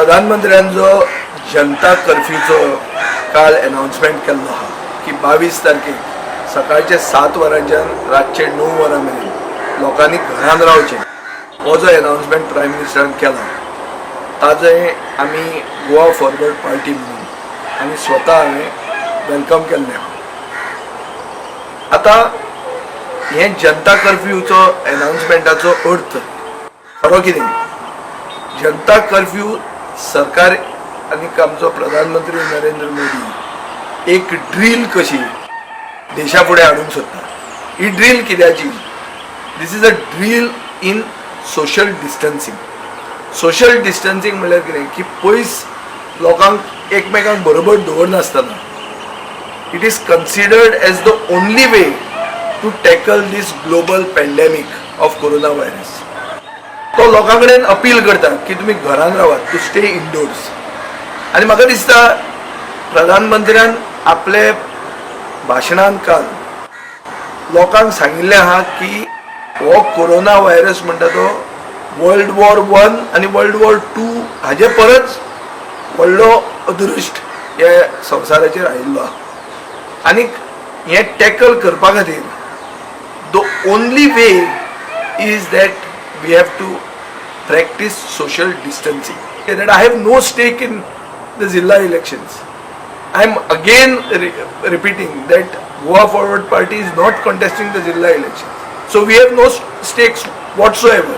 प्रधानमंत्र्यांचो जनता कर्फ्यूचो काल अनाउन्समेंट केल्लो आहा की 22 तारखेक सकाळचे 7 वरांच्यान रातचे 9 वरां मेरेन लोकांनी घरान रावचें हो जो अनाउन्समेंट प्रायम मिनिस्टरान केला ताजें आमी गोवा फॉरवर्ड पार्टी म्हणून आनी स्वता हांवें वेलकम केल्लें आहा. आतां हें जनता कर्फ्यूचो अनाउन्समेंटाचो अर्थ खरो कितें? जनता कर्फ्यू सरकार आनी आमचो प्रधानमंत्री नरेंद्र मोदी एक ड्रील कशी देशा फुडें हाडूंक सोदता. ही ड्रील कित्याची? This is a drill in social distancing. Social distancing म्हळ्यार कितें की पयस लोकांक एकमेकांक बरोबर दवरनासतना it is considered as the only way to tackle this global pandemic of corona virus. तो लोकां कडेन अपील करता की तुमी घरान रावात, टू स्टे इनडोर्स. आनी म्हाका दिसता प्रधानमंत्र्यान आपले भाशणांत काल लोकांक सांगिल्लें आहा की हो कोरोना व्हायरस म्हणटा तो वर्ल्ड वॉर 1 आनी वर्ल्ड वॉर 2 हाजे परस व्हडलो अदृश्ट हे संवसाराचेर आयिल्लो आहा. आनीक हें टॅकल करपा खातीर the only way is that we have to practice social distancing. That I have no stake in the Zilla elections. I am again repeating that Goa Forward Party is not contesting the Zilla elections. So we have no stakes whatsoever.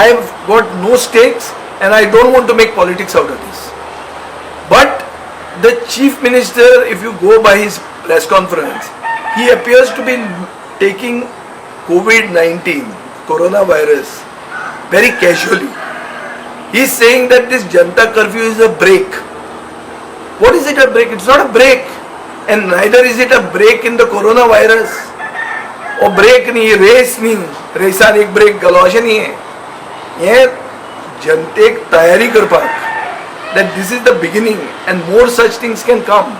I have got no stakes and I don't want to make politics out of this. But the Chief Minister, if you go by his press conference, he appears to be taking COVID-19 coronavirus very casually. He is saying that this Janta curfew is a break. What is it a break? It's not a break, and neither is it a break in the coronavirus. Oh, break नहीं, race नहीं, रेसान एक break घालो अशें नहीं है. ये जनतेक तयारी करपाक that this is the beginning and more such things can come.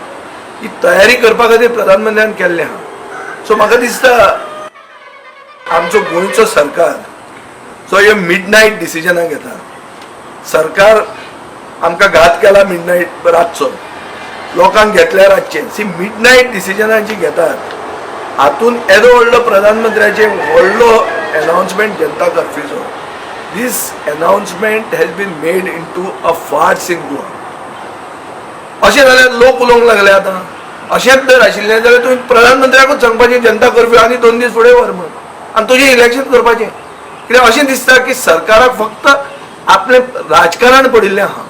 ही तयारी करपा खातीर प्रधानमंत्र्यान केल्लें आहा. सो म्हाका दिसता आमचो गोंयचो सरकार जो हे मिडनायट डिसिजनां घेता, सरकार आमकां घात केला मिडनायट रातचो, लोकांक घेतल्या रातचें. सी मिडनायट डिसिजनां जी घेतात हातून येदो व्हडलो प्रधानमंत्र्याचे व्हडलो अनाउन्समेंट जनता कर्फ्यूचो. This announcement has been made into a farce in Goa. अशें जाल्यार लोक उलोवंक लागले आतां अशेंच जर आशिल्लें जाल्यार तुवें प्रधानमंत्र्याकूच सांगपाचें जनता कर्फ्यू आनी 2 दीस फुडें व्हर म्हणून आनी तुजें इलेक्शन करपाचें. कित्याक अशें दिसता की सरकाराक फक्त आपलें राजकारण पडिल्लें आहा.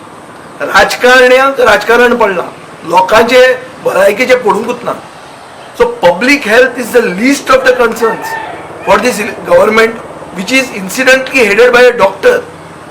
राजकारण्यांक राजकारण पडलां, लोकांचे भलायकेचें पडूंकूच ना. So public health is the least of the concerns for this government, which is incidentally headed by a doctor.